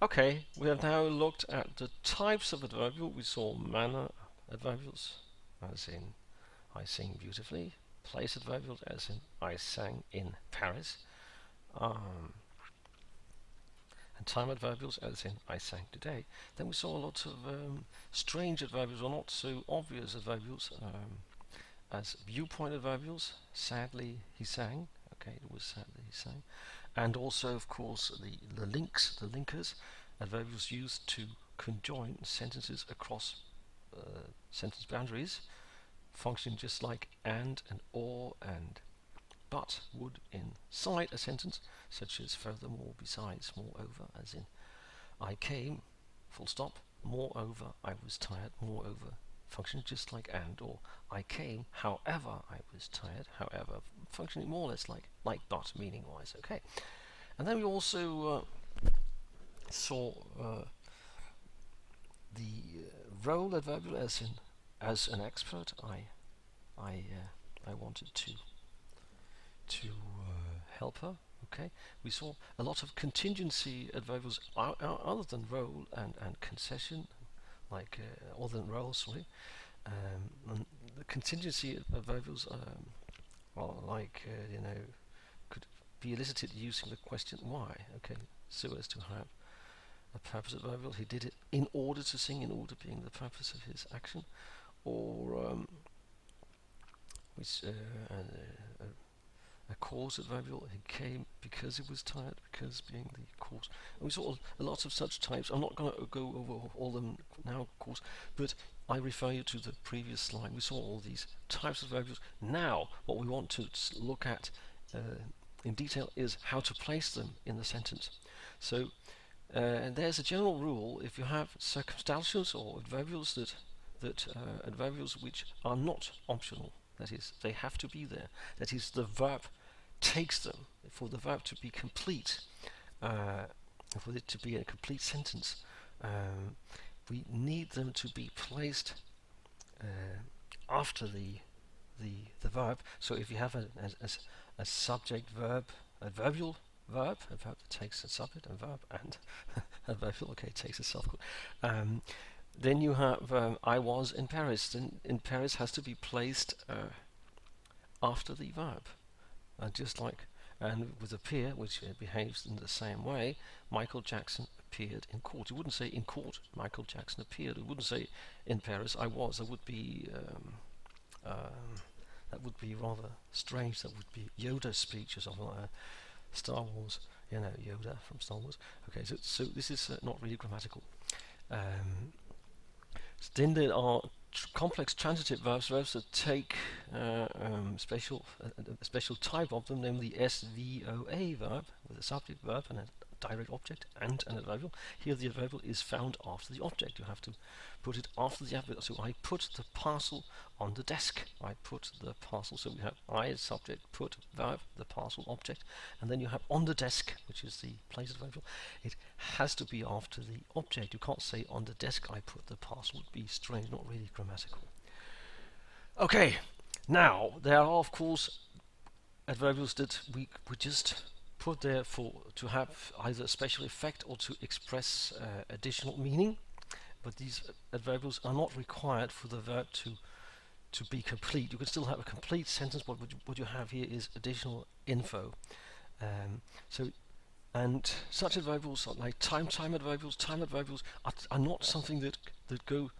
Okay, we have now looked at the types of adverbial. We saw manner adverbials, as in I sing beautifully. Place adverbials, as in I sang in Paris. Um, and time adverbials, as in I sang today. Then we saw a lot of strange adverbials, or not so obvious adverbials, as viewpoint adverbials. Sadly, he sang. Okay, it was sadly he sang. And also, of course, the links, the linkers, adverbials used to conjoin sentences across sentence boundaries, functioning just like and or and but would inside a sentence, such as furthermore, besides, moreover, as in I came, full stop, moreover, I was tired, moreover, functioning just like and or I came, however, I was tired, however, functioning more or less like but, meaning wise. Okay, and then we also saw the role adverbial, as in as an expert. I wanted to help her. Okay, we saw a lot of contingency adverbials other than role and concession, like other than role. Sorry, and the contingency adverbials are like could be elicited using the question why. Okay, so as to have a purpose adverbial. He did it in order to sing, in order being the purpose of his action, or which a cause adverbial. He came because he was tired, because being the cause. And we saw a lot of such types. I'm not going to go over all of them now, of course, but I refer you to the previous slide. We saw all these types of adverbials. Now, what we want to look at in detail is how to place them in the sentence. So, and there's a general rule: if you have circumstantials or adverbials that adverbials which are not optional, that is, they have to be there. That is, the verb takes them. For the verb to be complete, for it to be a complete sentence, we need them to be placed after the verb. So if you have a subject verb, adverbial verb, a verb that takes a subject and verb, and adverbial, okay, takes a self. Then you have I was in Paris. Then in Paris has to be placed after the verb, just like and with appear, which behaves in the same way. Michael Jackson appeared in court. You wouldn't say in court Michael Jackson appeared. You wouldn't say in Paris I was. That would be rather strange. That would be Yoda's speech or something like that. Star Wars, Yoda from Star Wars. Okay, so this is not really grammatical. Then there are complex transitive verbs, verbs that take a special type of them, namely SVOA verb with a subject verb and a direct object and an adverbial. Here the adverbial is found after the object. You have to put it after the adverbial. So I put the parcel on the desk. I put the parcel. So we have I as subject, put verb, the parcel object, and then you have on the desk, which is the place adverbial. It has to be after the object. You can't say on the desk I put the parcel. Would be strange, not really grammatical. Okay, now there are of course adverbials that we just put there for to have either a special effect or to express additional meaning, but these adverbials are not required for the verb to be complete. You can still have a complete sentence, but what you have here is additional info. So and such adverbials like time adverbials are not something that go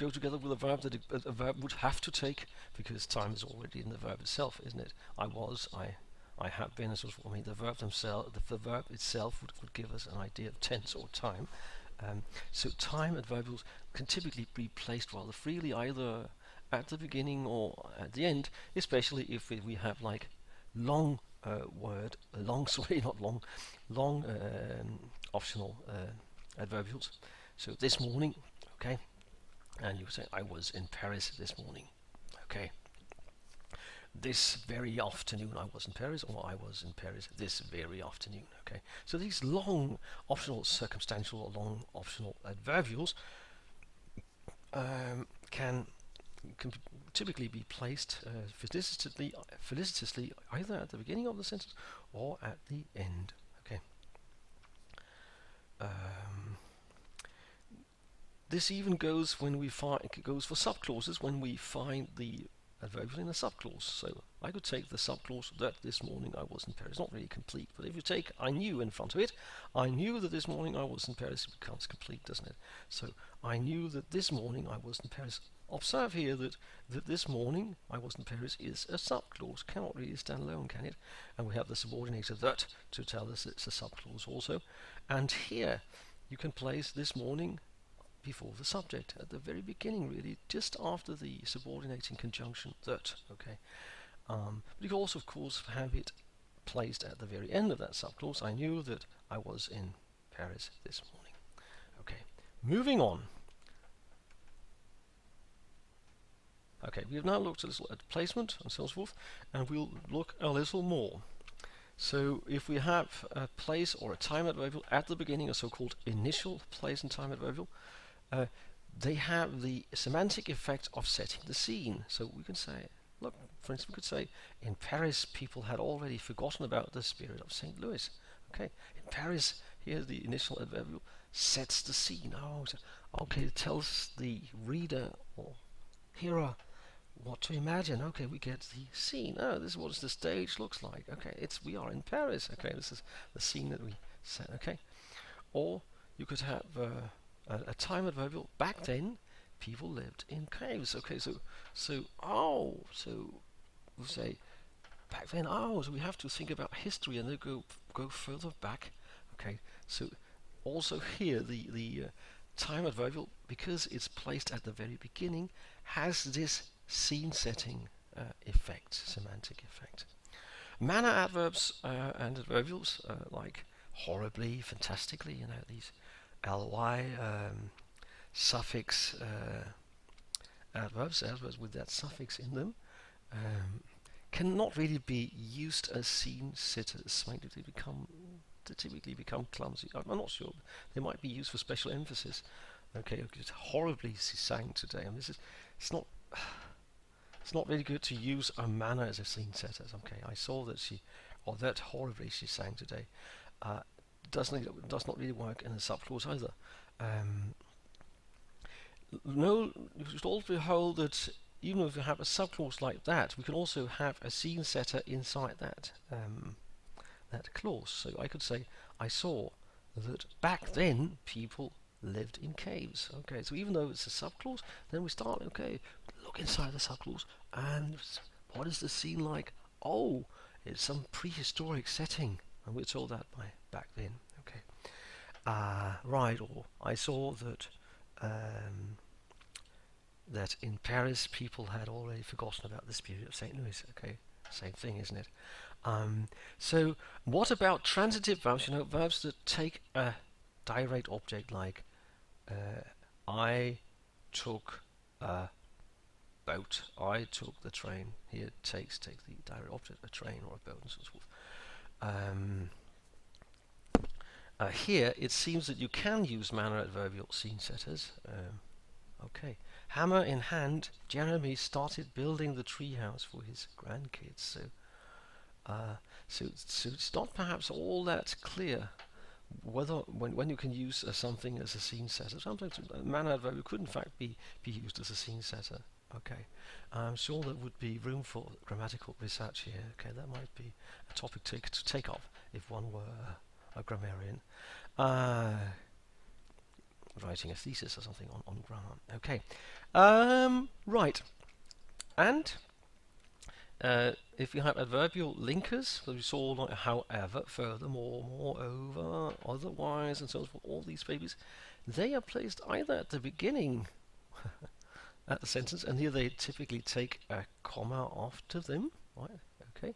together with a verb that a verb would have to take, because time is already in the verb itself, isn't it? I was, I have been, and so forth. I mean, the verb themselves, the verb itself would give us an idea of tense or time. So time adverbials can typically be placed rather freely, either at the beginning or at the end, especially if we have like long sorry, not long, long optional adverbials. So this morning, okay, and you say I was in Paris this morning, okay. This very afternoon I was in Paris, or I was in Paris this very afternoon, okay. So these long optional circumstantial or long optional adverbials can typically be placed felicitously either at the beginning of the sentence or at the end. Okay. this even goes when we find it goes for subclauses when we find the adverbial in a subclause. So I could take the subclause that this morning I was in Paris. Not really complete, but if you take I knew in front of it, I knew that this morning I was in Paris, it becomes complete, doesn't it? So I knew that this morning I was in Paris. Observe here that this morning I was in Paris is a subclause, cannot really stand alone, can it? And we have the subordinator that to tell us it's a subclause also. And here you can place this morning before the subject at the very beginning, really, just after the subordinating conjunction that. Okay, but you can also, of course, have it placed at the very end of that subclause. I knew that I was in Paris this morning. Okay, moving on. Okay, we have now looked a little at placement and so forth, and we'll look a little more. So if we have a place or a time adverbial at the beginning, a so-called initial place and time adverbial, they have the semantic effect of setting the scene. So we can say, look, for instance, we could say, in Paris, people had already forgotten about the spirit of St. Louis. Okay, in Paris, here the initial adverbial sets the scene. Oh, so, okay, it tells the reader or hearer what to imagine. Okay, we get the scene. Oh, this is what the stage looks like. Okay, we are in Paris. Okay, this is the scene that we set. Okay, or you could have a time adverbial. Back then, people lived in caves. Okay, so we say back then. Oh, so we have to think about history and then go further back. Okay, so also here the time adverbial, because it's placed at the very beginning, has this scene setting effect, semantic effect. Manner adverbs and adverbials like horribly, fantastically, these ly suffix adverbs with that suffix in them cannot really be used as scene setters. They typically become clumsy. I'm not sure. They might be used for special emphasis. Okay, it's horribly she sang today, and it's not really good to use a manner as a scene setter. Okay, I saw that that horribly she sang today. Does not really work in a subclause either. No, you should also behold that even if you have a subclause like that, we can also have a scene setter inside that clause. So I could say, I saw that back then people lived in caves. Okay, so even though it's a subclause, then we start, okay, look inside the subclause, and what is the scene like? Oh, it's some prehistoric setting, and we're told that by back then. Okay, right, or I saw that that in Paris people had already forgotten about the spirit of St. Louis. Okay, same thing, isn't it? So what about transitive verbs? Verbs that take a direct object, like I took a boat, I took the train. Here take the direct object, a train or a boat, and so forth. Here it seems that you can use manner adverbial scene setters. Okay, hammer in hand, Jeremy started building the treehouse for his grandkids. So it's not perhaps all that clear whether when you can use something as a scene setter. Sometimes a manner adverbial could in fact be used as a scene setter. Okay, I'm sure there would be room for grammatical research here. Okay, that might be a topic to take up if one were a grammarian writing a thesis or something on grammar. Okay, right, and if you have adverbial linkers, so we saw like however, furthermore, moreover, otherwise, and so forth, all these babies, they are placed either at the beginning at the sentence, and here they typically take a comma after them, right? Okay,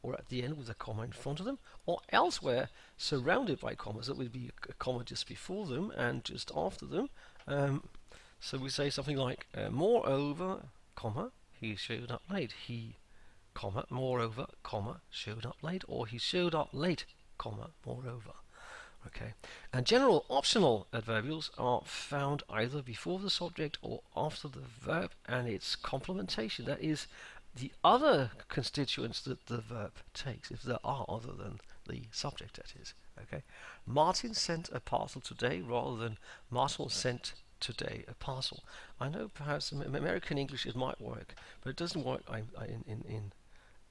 or at the end with a comma in front of them, or elsewhere surrounded by commas. That would be a comma just before them and just after them. So we say something like, moreover, comma, he showed up late. He, comma, moreover, comma, showed up late, or he showed up late, comma, moreover. Okay, and general optional adverbials are found either before the subject or after the verb and its complementation. That is, the other constituents that the verb takes, if there are other than the subject, that is. Okay, Martin sent a parcel today rather than Martin sent today a parcel. I know perhaps in American English it might work, but it doesn't work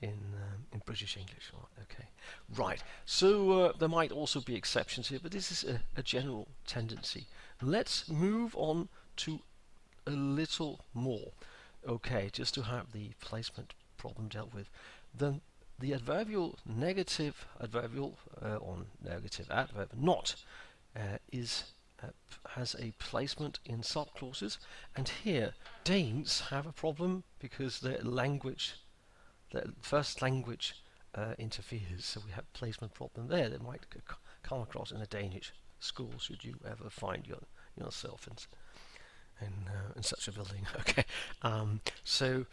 in British English. Right, okay, right. So there might also be exceptions here, but this is a general tendency. Let's move on to a little more. Okay, just to have the placement problem dealt with. Then the adverbial negative adverbial or negative adverb not is has a placement in subclauses, and here Danes have a problem because their first language interferes, so we have placement problem there that might come across in a Danish school should you ever find yourself in such a building. Okay, so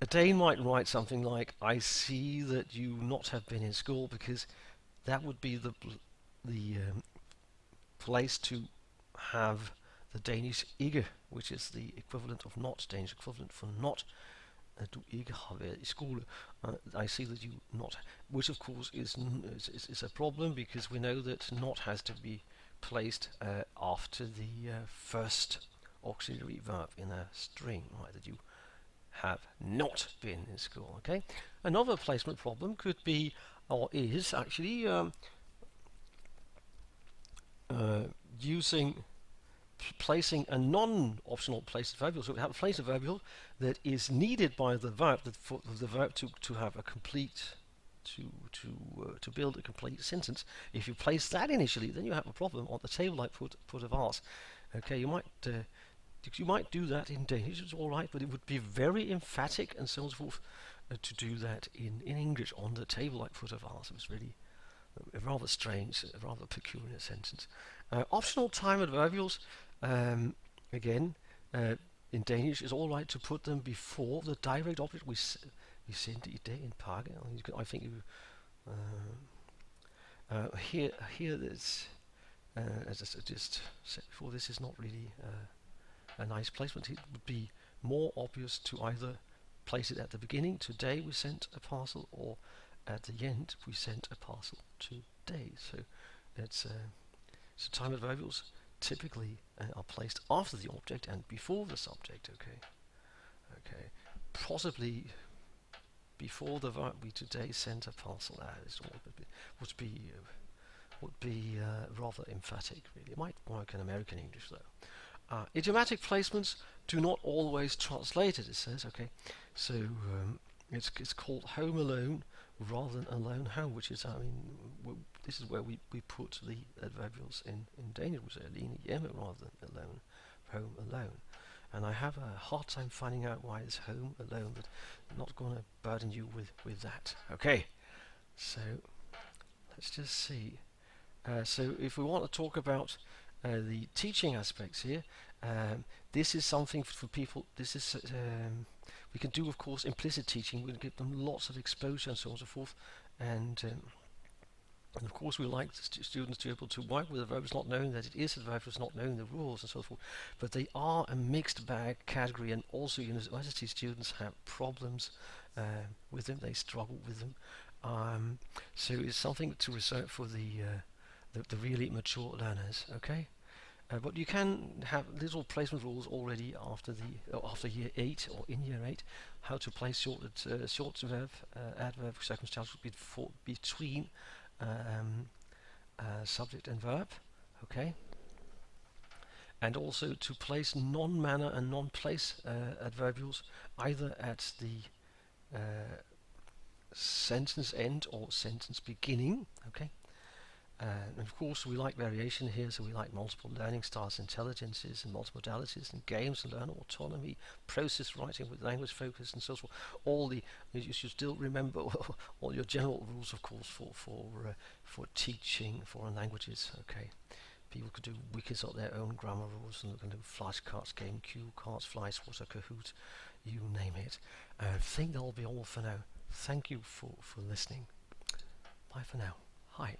a Dane might write something like, "I see that you not have been in school," because that would be the place to have the Danish ikke, which is the equivalent of not, Danish equivalent for not. Du ikke har været i skole. I see that you not, which of course is a problem because we know that not has to be placed after the first auxiliary verb in a string, right? That you have not been in school. Okay. Another placement problem could be, or is actually, placing a non-optional placed adverbial. So we have a placed adverbial that is needed by the verb for the verb to have a complete to build a complete sentence. If you place that initially, then you have a problem on the table like put of ours. Okay, you might do that in Danish, it's all right, but it would be very emphatic and so on and so forth to do that in English on the table like put of ours. It was really a rather strange, a rather peculiar sentence. Optional time adverbials, again, in Danish, it's all right to put them before the direct object. We sendte i dag en pakke. I think here there's, as I just said before, this is not really a nice placement. It would be more obvious to either place it at the beginning, "Today we sent a parcel," or at the end we sent a parcel today. So it's so time adverbials typically are placed after the object and before the subject. Okay, possibly before the verb. "We today sent a parcel." That is would be rather emphatic. Really, it might work in American English though. Idiomatic placements do not always translate it. It says, okay, so it's called "home alone" rather than "alone home," which is, this is where we put the adverbials in Danish. We say "alene hjemme" rather than "alone home alone." And I have a hard time finding out why it's "home alone," but I'm not going to burden you with that. Okay, so let's just see. So if we want to talk about the teaching aspects here, this is something for people. This is we can do, of course, implicit teaching. We can give them lots of exposure and so on and so forth, and of course we like the students to be able to work with the verbs, not knowing that it is a verb, not knowing the rules and so forth. But they are a mixed bag category, and also university students have problems with them. They struggle with them. So it's something to reserve for the really mature learners. Okay. But you can have little placement rules already after year 8 or in year 8. How to place short verb, adverb, circumstantial between subject and verb. Okay. And also to place non-manner and non-place adverbials either at the sentence end or sentence beginning. Okay. And of course we like variation here, so we like multiple learning styles, intelligences and multimodalities, and games and learner autonomy, process writing with language focus and so forth. You should still remember all your general rules, of course, for teaching foreign languages. Okay, people could do wikis of their own grammar rules, and they can do flashcards, game cue cards, fly swatter, Kahoot, you name it. I think that'll be all for now. Thank you for listening. Bye for now. Hi.